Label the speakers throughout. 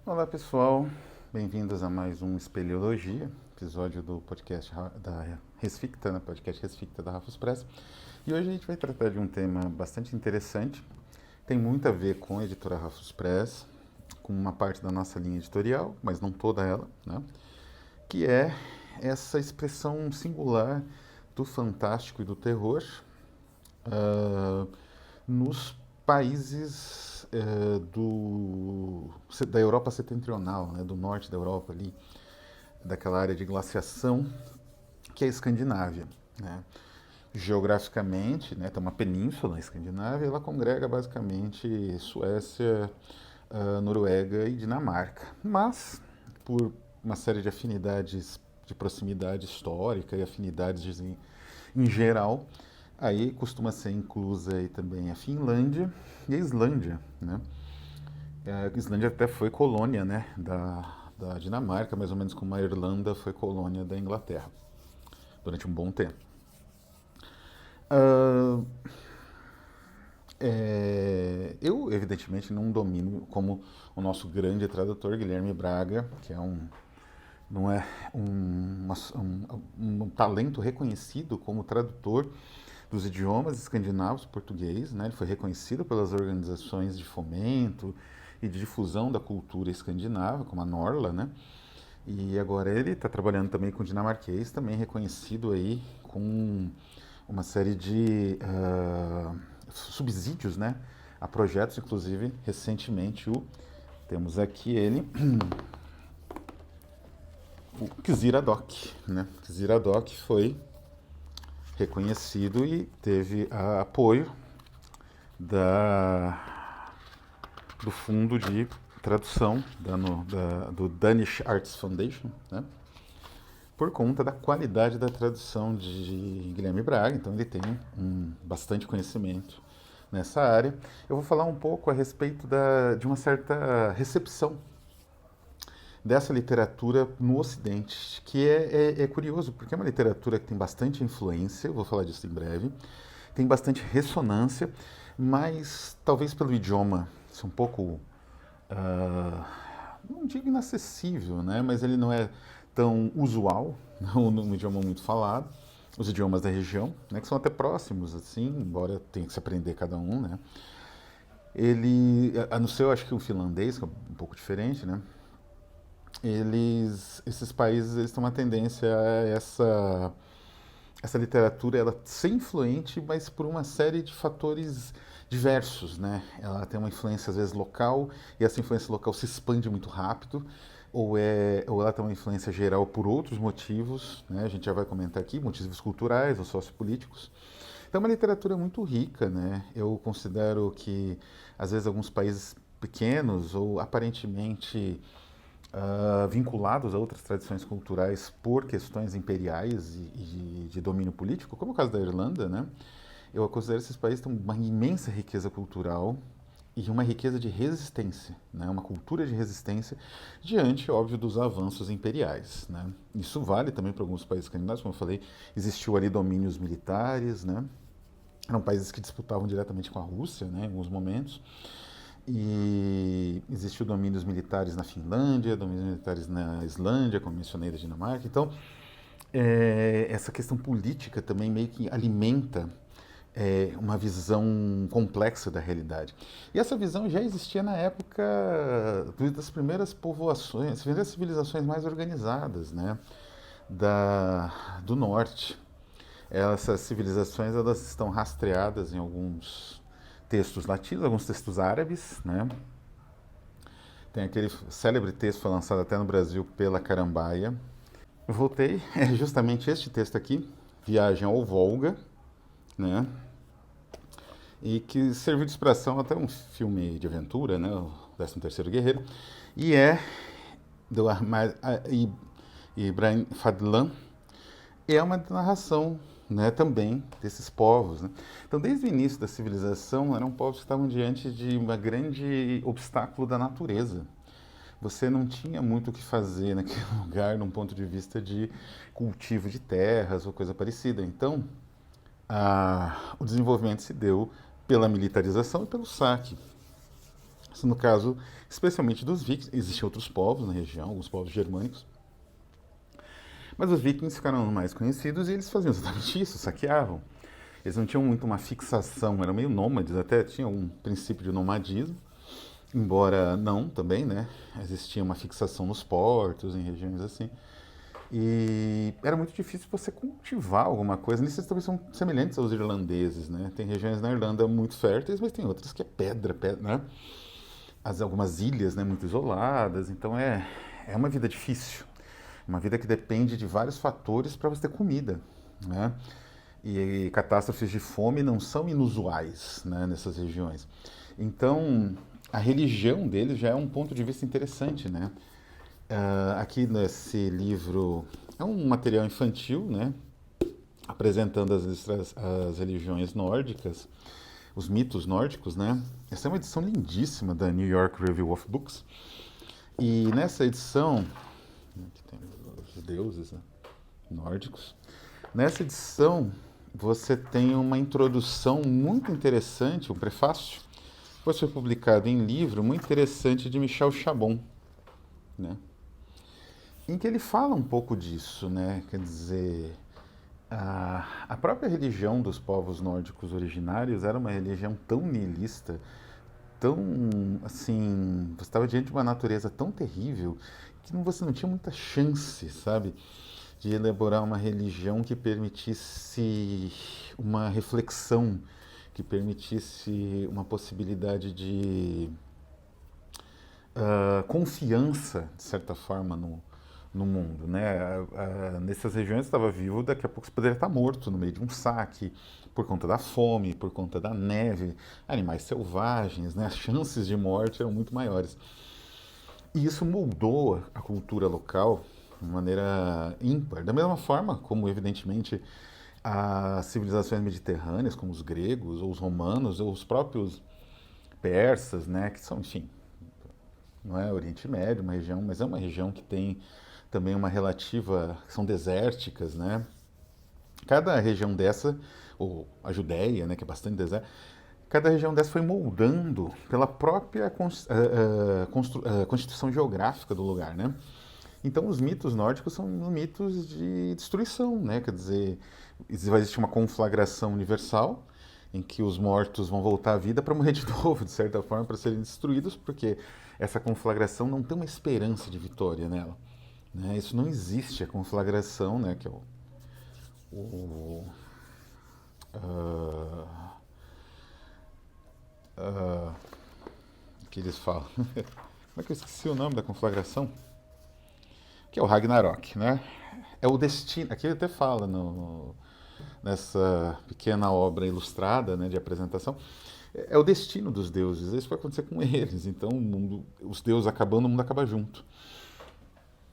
Speaker 1: Olá pessoal, bem-vindos a mais um Espeleologia, episódio do podcast da Resficta, né? Podcast Resficta da Rafus Press. E hoje a gente vai tratar de um tema bastante interessante, tem muito a ver com a editora Rafus Press, com uma parte da nossa linha editorial, mas não toda ela, né? Que é essa expressão singular do fantástico e do terror ah, nos países da Europa setentrional, né, do norte da Europa ali, daquela área de glaciação que é a Escandinávia, né? Geograficamente, né, tem uma península na Escandinávia, ela congrega basicamente Suécia, Noruega e Dinamarca. Mas, por uma série de afinidades de proximidade histórica e afinidades em geral, aí costuma ser inclusa aí também a Finlândia e a Islândia, né? A Islândia até foi colônia, né, da Dinamarca, mais ou menos como a Irlanda foi colônia da Inglaterra durante um bom tempo. Uh, eu, evidentemente, não domino como o nosso grande tradutor, Guilherme Braga, que é não é um talento reconhecido como tradutor dos idiomas escandinavos português, né? Ele foi reconhecido pelas organizações de fomento e de difusão da cultura escandinava, como a Norla, né? E agora ele está trabalhando também com dinamarquês, também reconhecido aí com uma série de subsídios, né, a projetos, inclusive recentemente temos aqui ele, o Kziradoc, né? Kziradoc foi reconhecido e teve apoio da, do fundo de tradução do Danish Arts Foundation, né? Por conta da qualidade da tradução de Guilherme Braga, então ele tem bastante conhecimento nessa área. Eu vou falar um pouco a respeito de uma certa recepção dessa literatura no Ocidente, que é curioso, porque é uma literatura que tem bastante influência, eu vou falar disso em breve, tem bastante ressonância, mas talvez pelo idioma ser um pouco, uh, não digo inacessível, né? Mas ele não é tão usual, não um idioma muito falado, os idiomas da região, né, que são até próximos, assim, embora tenha que se aprender cada um, né? Ele, a não ser, eu acho que o finlandês, que é um pouco diferente, né? Esses países, eles têm uma tendência a essa literatura, ela ser influente, mas por uma série de fatores diversos, né? Ela tem uma influência às vezes local e essa influência local se expande muito rápido, ou ela tem uma influência geral por outros motivos, né? A gente já vai comentar aqui, motivos culturais ou sociopolíticos. Então é uma literatura muito rica, né? Eu considero que às vezes alguns países pequenos ou aparentemente vinculados a outras tradições culturais por questões imperiais e de domínio político, como é o caso da Irlanda, né? Eu considero esses países têm uma imensa riqueza cultural e uma riqueza de resistência, né? Uma cultura de resistência diante, óbvio, dos avanços imperiais, né? Isso vale também para alguns países escandinavos, como eu falei, existiu ali domínios militares, né? Eram países que disputavam diretamente com a Rússia, né, em alguns momentos. E existiu domínios militares na Finlândia, domínios militares na Islândia, como mencionei, da Dinamarca. Então, essa questão política também meio que alimenta uma visão complexa da realidade. E essa visão já existia na época das primeiras povoações, das primeiras civilizações mais organizadas, né, do norte. Essas civilizações, elas estão rastreadas em alguns textos latinos, alguns textos árabes, né? Tem aquele célebre texto que foi lançado até no Brasil pela Carambaia. Eu voltei, é justamente este texto aqui, Viagem ao Volga, né? E que serviu de inspiração até um filme de aventura, né? O 13º Guerreiro. E é do Ahmad Ibrahim Fadlan, é uma narração, né, também desses povos, né? Então, desde o início da civilização, eram povos que estavam diante de um grande obstáculo da natureza. Você não tinha muito o que fazer naquele lugar, num ponto de vista de cultivo de terras ou coisa parecida. Então, o desenvolvimento se deu pela militarização e pelo saque. Isso no caso, especialmente dos vikings, existem outros povos na região, alguns povos germânicos, mas os vikings ficaram mais conhecidos e eles faziam exatamente isso, saqueavam. Eles não tinham muito uma fixação, eram meio nômades, até tinha um princípio de nomadismo, embora não também, né? Existia uma fixação nos portos, em regiões assim. E era muito difícil você cultivar alguma coisa. Nisso eles também são semelhantes aos irlandeses, né? Tem regiões na Irlanda muito férteis, mas tem outras que é pedra, né? Algumas ilhas, né, muito isoladas. Então é uma vida difícil. Uma vida que depende de vários fatores para você ter comida, né? E catástrofes de fome não são inusuais, né, nessas regiões. Então, a religião deles já é um ponto de vista interessante, né? Aqui nesse livro é um material infantil, né? Apresentando as religiões nórdicas, os mitos nórdicos, né? Essa é uma edição lindíssima da New York Review of Books. E nessa edição, aqui tem os deuses, né, nórdicos. Nessa edição, você tem uma introdução muito interessante, um prefácio, depois foi publicado em livro, muito interessante, de Michel Chabon, né? Em que ele fala um pouco disso, né? Quer dizer, a própria religião dos povos nórdicos originários era uma religião tão nihilista, tão, assim, você estava diante de uma natureza tão terrível que você não tinha muita chance, sabe, de elaborar uma religião que permitisse uma reflexão, que permitisse uma possibilidade de confiança, de certa forma, no mundo, né? Nessas regiões estava vivo, daqui a pouco você poderia estar morto no meio de um saque, por conta da fome, por conta da neve, animais selvagens, né? As chances de morte eram muito maiores. E isso moldou a cultura local de maneira ímpar. Da mesma forma como, evidentemente, as civilizações mediterrâneas, como os gregos, ou os romanos, ou os próprios persas, né? Que são, enfim, não é Oriente Médio, uma região, mas é uma região que tem também uma relativa, são desérticas, né? Cada região dessa, ou a Judéia, né, que é bastante deserta, cada região dessa foi moldando pela própria constituição geográfica do lugar, né? Então os mitos nórdicos são mitos de destruição, né? Quer dizer, vai existir uma conflagração universal em que os mortos vão voltar à vida para morrer de novo, de certa forma, para serem destruídos, porque essa conflagração não tem uma esperança de vitória nela. Né? Isso não existe, a conflagração, né, que é o uh, uh, que eles falam. Como é que eu esqueci o nome da conflagração? Que é o Ragnarok, né? É o destino. Aqui ele até fala nessa pequena obra ilustrada, né, de apresentação. É o destino dos deuses. Isso vai acontecer com eles. Então, os deuses acabando, o mundo acaba junto.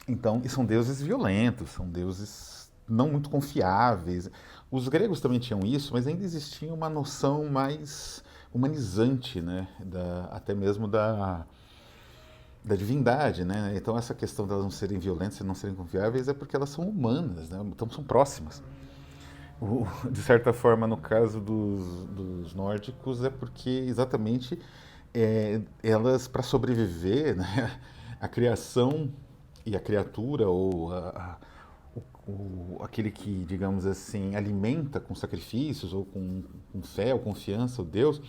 Speaker 1: Então, e são deuses violentos, são deuses não muito confiáveis. Os gregos também tinham isso, mas ainda existia uma noção mais humanizante, né? Até mesmo da divindade, né? Então essa questão de elas não serem violentas e não serem confiáveis é porque elas são humanas, né? Então são próximas. De certa forma, no caso dos nórdicos, é porque exatamente elas, para sobreviver, né? A criação e a criatura, ou aquele que, digamos assim, alimenta com sacrifícios, ou com fé, ou confiança, o Deus,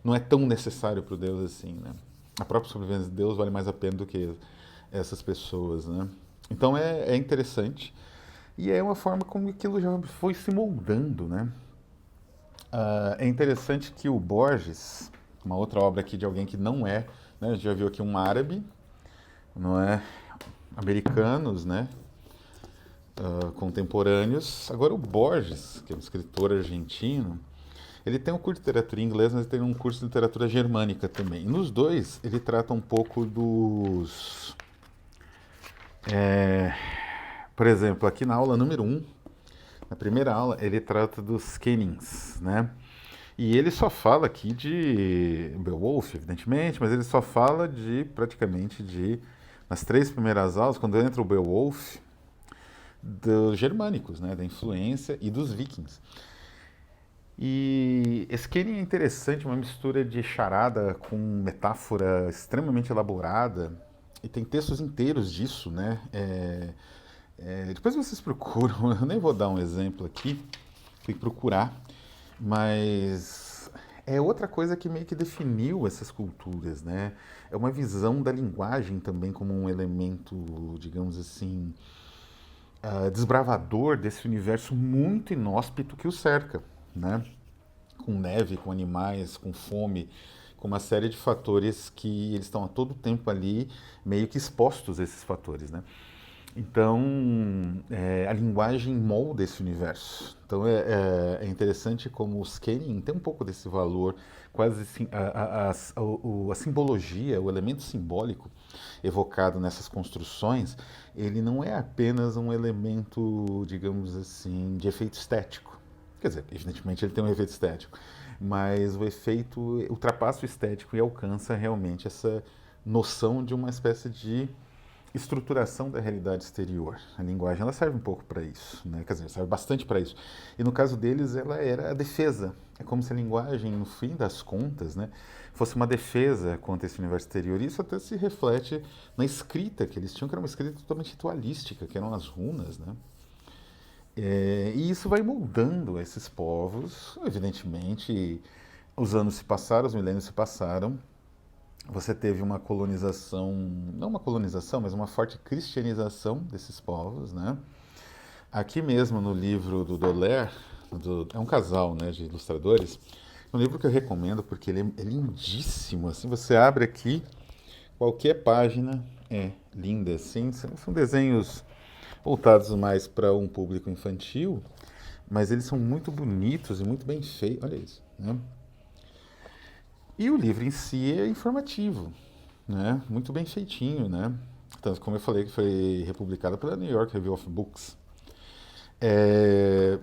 Speaker 1: não é tão necessário para o Deus assim, né? A própria sobrevivência de Deus vale mais a pena do que essas pessoas, né? Então é interessante. E é uma forma como aquilo já foi se moldando, né? É interessante que o Borges, uma outra obra aqui de alguém que não é, né? A gente já viu aqui um árabe, não é? Americanos, né? Contemporâneos. Agora o Borges, que é um escritor argentino, ele tem um curso de literatura em inglês, mas ele tem um curso de literatura germânica também. E nos dois, ele trata um pouco dos... por exemplo, aqui na aula número 1, na primeira aula, ele trata dos Skennings, né? E ele só fala aqui de Beowulf, evidentemente, mas ele só fala praticamente nas 3 primeiras aulas, quando entra o Beowulf, dos germânicos, né? Da influência e dos vikings. E Skene é interessante, uma mistura de charada com metáfora extremamente elaborada, e tem textos inteiros disso, né? Depois vocês procuram, eu nem vou dar um exemplo aqui, tem que procurar, mas é outra coisa que meio que definiu essas culturas, né? É uma visão da linguagem também como um elemento, digamos assim, desbravador desse universo muito inóspito que o cerca, né? Com neve, com animais, com fome, com uma série de fatores que eles estão a todo tempo ali meio que expostos a esses fatores, né? Então, a linguagem molda esse universo. Então, é interessante como o scanning tem um pouco desse valor, quase assim, a simbologia, o elemento simbólico evocado nessas construções, ele não é apenas um elemento, digamos assim, de efeito estético. Quer dizer, evidentemente ele tem um efeito estético, mas o efeito ultrapassa o estético e alcança realmente essa noção de uma espécie de estruturação da realidade exterior. A linguagem ela serve um pouco para isso, né? Quer dizer, serve bastante para isso. E no caso deles, ela era a defesa. É como se a linguagem, no fim das contas, né, fosse uma defesa contra esse universo exterior. E isso até se reflete na escrita que eles tinham, que era uma escrita totalmente ritualística, que eram as runas, né? E isso vai moldando esses povos. Evidentemente, os anos se passaram, os milênios se passaram, você teve uma colonização, não uma colonização, mas uma forte cristianização desses povos, né? Aqui mesmo no livro do Daulaire, é um casal, né, de ilustradores, um livro que eu recomendo porque ele é lindíssimo, assim, você abre aqui, qualquer página é linda, assim, são desenhos voltados mais para um público infantil, mas eles são muito bonitos e muito bem feitos, olha isso, né? E o livro em si é informativo, né? Muito bem feitinho, né? Tanto como eu falei que foi republicado pela New York Review of Books. É,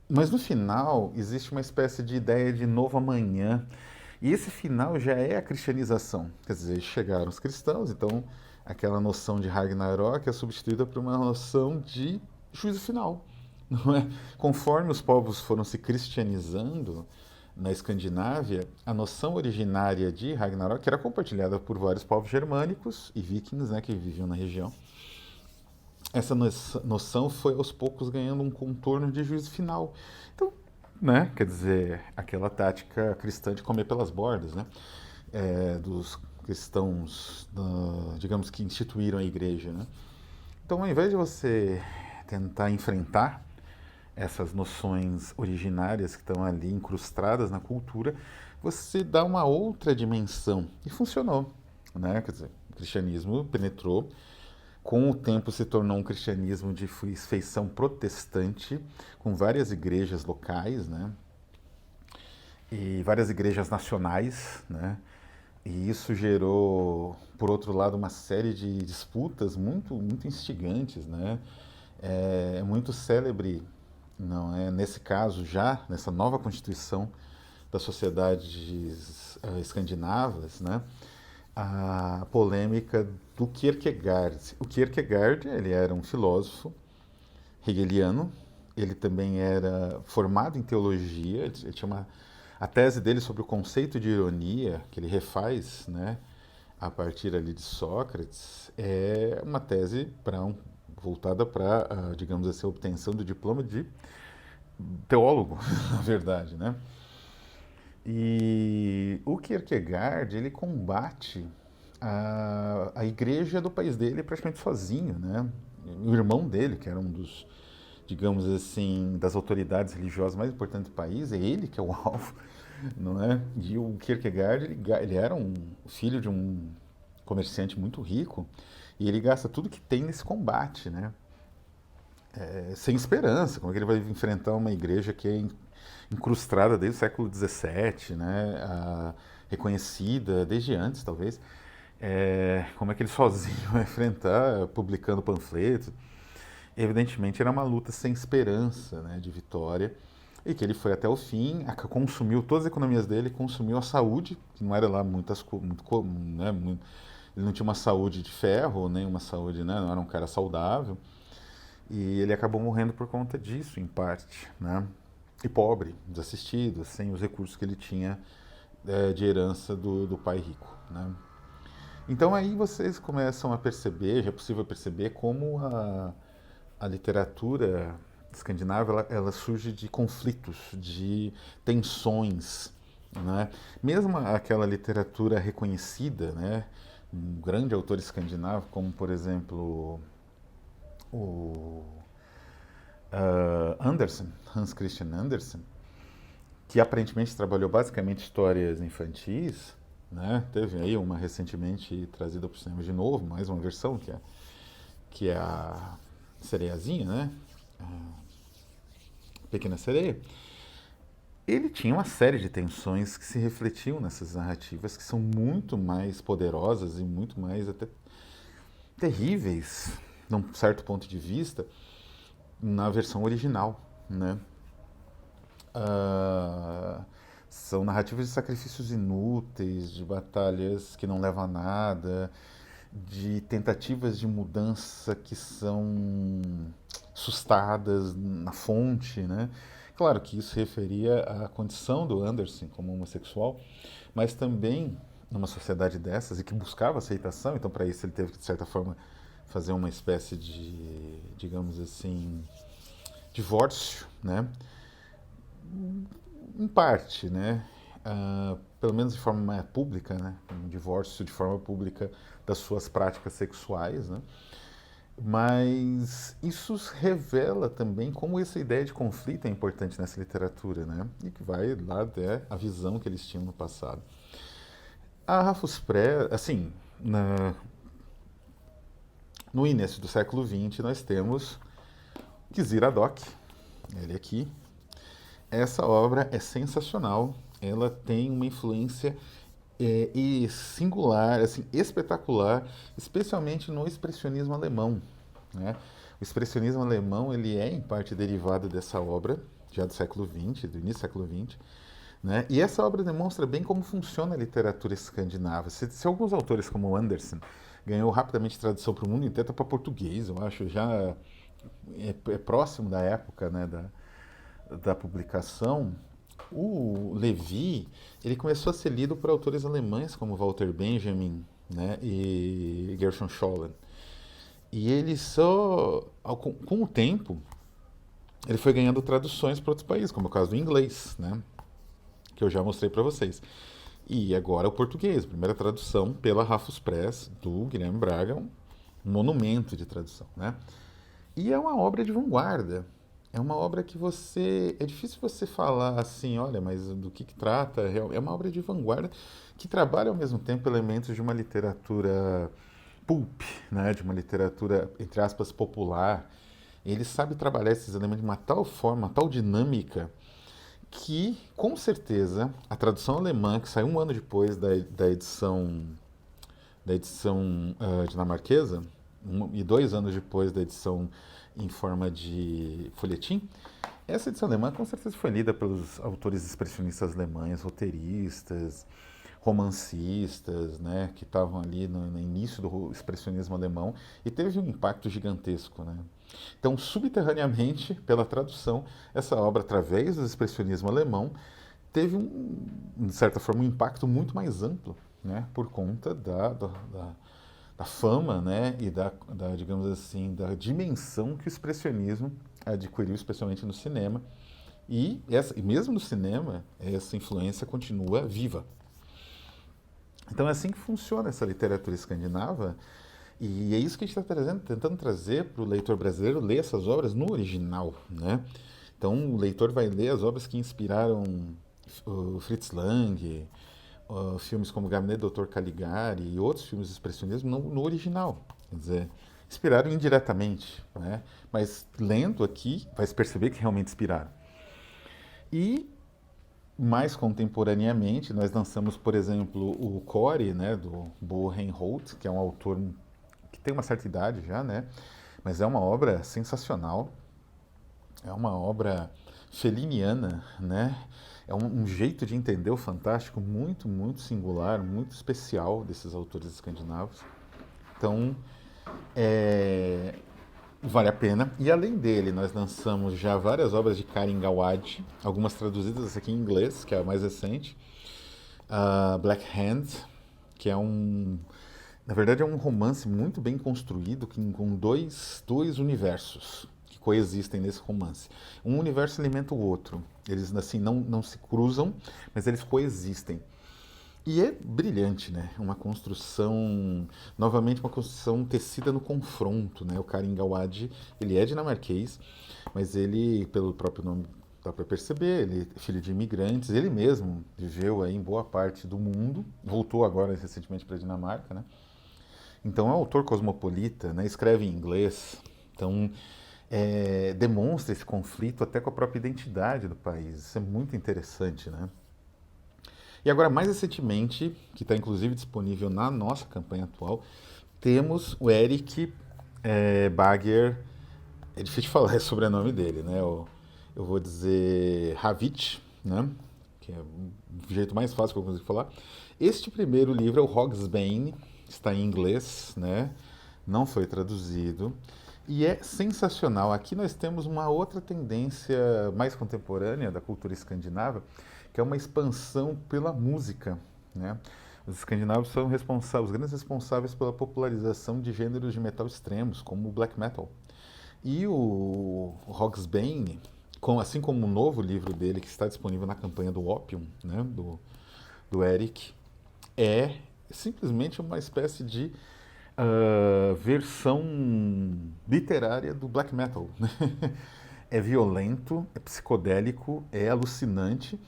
Speaker 1: Mas no final existe uma espécie de ideia de novo amanhã. E esse final já é a cristianização. Quer dizer, chegaram os cristãos, então aquela noção de Ragnarok é substituída por uma noção de juízo final. Não é? Conforme os povos foram se cristianizando na Escandinávia, a noção originária de Ragnarok era compartilhada por vários povos germânicos e vikings, né, que viviam na região. Essa noção foi aos poucos ganhando um contorno de juízo final. Então, né, quer dizer, aquela tática cristã de comer pelas bordas, né, dos cristãos, digamos que instituíram a igreja, né. Então, ao invés de você tentar enfrentar essas noções originárias que estão ali incrustadas na cultura, você dá uma outra dimensão. E funcionou, né? Quer dizer, o cristianismo penetrou, com o tempo se tornou um cristianismo de feição protestante, com várias igrejas locais, né? E várias igrejas nacionais, né? E isso gerou, por outro lado, uma série de disputas muito instigantes, né? É muito célebre, não é? Nesse caso, já nessa nova constituição das sociedades escandinavas, né? A polêmica do Kierkegaard. O Kierkegaard, ele era um filósofo hegeliano, ele também era formado em teologia, ele tinha a tese dele sobre o conceito de ironia, que ele refaz, né, a partir ali de Sócrates, é uma tese voltada para, digamos assim, a obtenção do diploma de teólogo, na verdade, né? E o Kierkegaard, ele combate a igreja do país dele praticamente sozinho, né? O irmão dele, que era um dos, digamos assim, das autoridades religiosas mais importantes do país, é ele que é o alvo, não é? E o Kierkegaard, ele era um filho de um comerciante muito rico e ele gasta tudo que tem nesse combate, né? Sem esperança, como é que ele vai enfrentar uma igreja que é incrustada desde o século XVII, né, reconhecida desde antes, talvez. Como é que ele sozinho vai enfrentar, publicando panfletos? Evidentemente era uma luta sem esperança, né, de vitória, e que ele foi até o fim, consumiu todas as economias dele, consumiu a saúde, que não era lá muito comum, né, ele não tinha uma saúde de ferro, nem uma saúde, né, não era um cara saudável, e ele acabou morrendo por conta disso, em parte, né? e pobre, desassistido, sem os recursos que ele tinha de herança do pai rico, né? Então aí vocês começam a perceber, já é possível perceber como a literatura escandinava ela surge de conflitos, de tensões, né? Mesmo aquela literatura reconhecida, né? Um grande autor escandinavo, como por exemplo o Andersen, Hans Christian Andersen, que aparentemente trabalhou basicamente histórias infantis, né? Teve aí uma recentemente trazida para o cinema de novo, mais uma versão que é a Sereiazinha, né? Pequena Sereia. Ele tinha uma série de tensões que se refletiam nessas narrativas que são muito mais poderosas e muito mais até terríveis, num certo ponto de vista, na versão original, né? Ah, são narrativas de sacrifícios inúteis, de batalhas que não levam a nada, de tentativas de mudança que são sustadas na fonte, né? Claro que isso referia à condição do Anderson como homossexual, mas também numa sociedade dessas e que buscava aceitação, então para isso ele teve que, de certa forma, fazer uma espécie de, digamos assim, divórcio, né? Em parte, né? Pelo menos de forma pública, né? Um divórcio de forma pública das suas práticas sexuais, né? Mas isso revela também como essa ideia de conflito é importante nessa literatura, né? E que vai lá até a visão que eles tinham no passado. A Rafus Pré, assim, no início do século XX, nós temos Kizir Adok, ele aqui. Essa obra é sensacional, ela tem uma influência e singular, assim, espetacular, especialmente no expressionismo alemão, né? O expressionismo alemão ele é em parte derivado dessa obra, já do século XX, do início do século XX, né? E essa obra demonstra bem como funciona a literatura escandinava. Se alguns autores como Andersen ganhou rapidamente tradução para o mundo inteiro, até para português, eu acho, já é próximo da época, né, da publicação. O Levi, ele começou a ser lido por autores alemães como Walter Benjamin, né, e Gershon Scholem. E ele só, com o tempo, ele foi ganhando traduções para outros países, como é o caso do inglês, né, que eu já mostrei para vocês. E agora o português, primeira tradução pela Rafus Press, do Guilherme Braga, um monumento de tradução, né? E é uma obra de vanguarda. É uma obra que você. É difícil você falar assim, olha, mas do que trata? É uma obra de vanguarda que trabalha ao mesmo tempo elementos de uma literatura pulp, né? De uma literatura, entre aspas, popular. Ele sabe trabalhar esses elementos de uma tal forma, uma tal dinâmica, que, com certeza, a tradução alemã, que saiu um ano depois da edição dinamarquesa, e 2 anos depois da edição em forma de folhetim, essa edição alemã com certeza foi lida pelos autores expressionistas alemães, roteiristas, romancistas, né, que estavam ali no início do expressionismo alemão e teve um impacto gigantesco, né? Então, subterraneamente, pela tradução, essa obra, através do expressionismo alemão, teve, de certa forma, um impacto muito mais amplo, né, por conta da fama, né, e digamos assim, da dimensão que o expressionismo adquiriu, especialmente no cinema. E mesmo no cinema, essa influência continua viva. Então é assim que funciona essa literatura escandinava, e é isso que a gente está tentando trazer para o leitor brasileiro ler essas obras no original, né? Então o leitor vai ler as obras que inspiraram o Fritz Lang, filmes como Gabinete do Dr. Caligari e outros filmes de expressionismo no original. Quer dizer, inspiraram indiretamente, né? Mas lendo aqui, vai se perceber que realmente inspiraram. E mais contemporaneamente, nós lançamos, por exemplo, o Core, né, do Bo Reinholt, que é um autor que tem uma certa idade já, né? Mas é uma obra sensacional. É uma obra feliniana, né? É um jeito de entender o fantástico muito, muito singular, muito especial desses autores escandinavos. Então, é, vale a pena. E além dele, nós lançamos já várias obras de Karin Gawad, algumas traduzidas essa aqui em inglês, que é a mais recente. Black Hand, que é na verdade é um romance muito bem construído, com dois universos que coexistem nesse romance. Um universo alimenta o outro. Eles assim não se cruzam, mas eles coexistem. E é brilhante, né? Uma construção, novamente uma construção tecida no confronto, né? O Karin Gawad, ele é dinamarquês, mas ele, pelo próprio nome, dá para perceber, ele é filho de imigrantes, ele mesmo viveu aí em boa parte do mundo, voltou agora recentemente para a Dinamarca, né? Então é um autor cosmopolita, né? Escreve em inglês, então demonstra esse conflito até com a própria identidade do país. Isso é muito interessante, né? E agora, mais recentemente, que está inclusive disponível na nossa campanha atual, temos o Eric Bagger. É difícil de falar o sobrenome dele, né? Eu vou dizer Havich, né? Que é o jeito mais fácil que eu consigo falar. Este primeiro livro é o Hogsbane, está em inglês, né? Não foi traduzido. E é sensacional. Aqui nós temos uma outra tendência mais contemporânea da cultura escandinava, que é uma expansão pela música, né? Os escandinavos são os grandes responsáveis pela popularização de gêneros de metal extremos, como o black metal. E o Hogsbane, assim como o novo livro dele, que está disponível na campanha do Opium, né, do Eric, é simplesmente uma espécie de versão literária do black metal. É violento, é psicodélico, é alucinante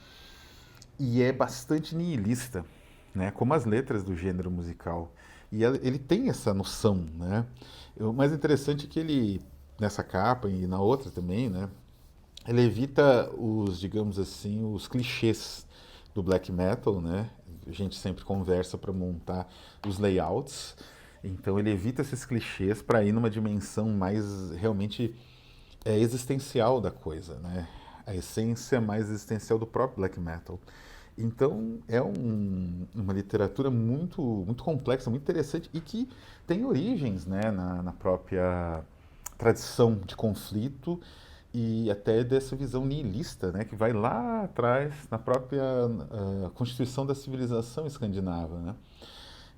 Speaker 1: e é bastante nihilista, né? Como as letras do gênero musical. E ele tem essa noção, né? O mais interessante é que ele, nessa capa e na outra também, né? Ele evita digamos assim, os clichês do black metal, né? A gente sempre conversa para montar os layouts. Então ele evita esses clichês para ir numa dimensão mais realmente existencial da coisa, né? A essência mais existencial do próprio black metal. Então é uma literatura muito complexa, muito interessante e que tem origens, né, na própria tradição de conflito e até dessa visão nihilista, né, que vai lá atrás na própria constituição da civilização escandinava, né?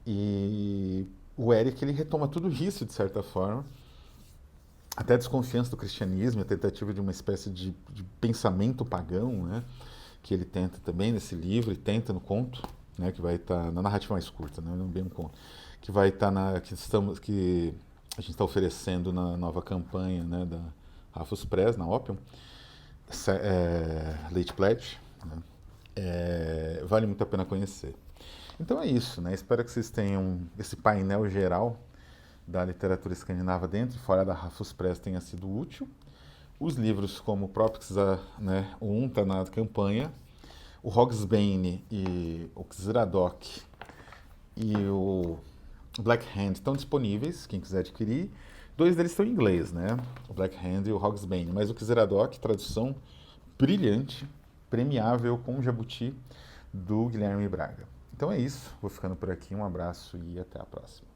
Speaker 1: E o Eric ele retoma tudo isso de certa forma, até a desconfiança do cristianismo, a tentativa de uma espécie de pensamento pagão, né? Que ele tenta também nesse livro e tenta no conto, né? Que vai estar na narrativa mais curta, né? Não bem um conto, que vai estar que a gente está oferecendo na nova campanha, né? Da Rafus Press na Opium, Late Pledge, né? Vale muito a pena conhecer. Então é isso, né? Espero que vocês tenham esse painel geral da literatura escandinava dentro e fora da Rafus Press tenha sido útil. Os livros como o próprio, né, o está na campanha, o Hogsbane e o Xeradok e o Black Hand estão disponíveis, quem quiser adquirir. Dois deles estão em inglês, né? O Black Hand e o Hogsbane, mas o Xeradok, tradução brilhante, premiável com o Jabuti do Guilherme Braga. Então é isso, vou ficando por aqui, um abraço e até a próxima.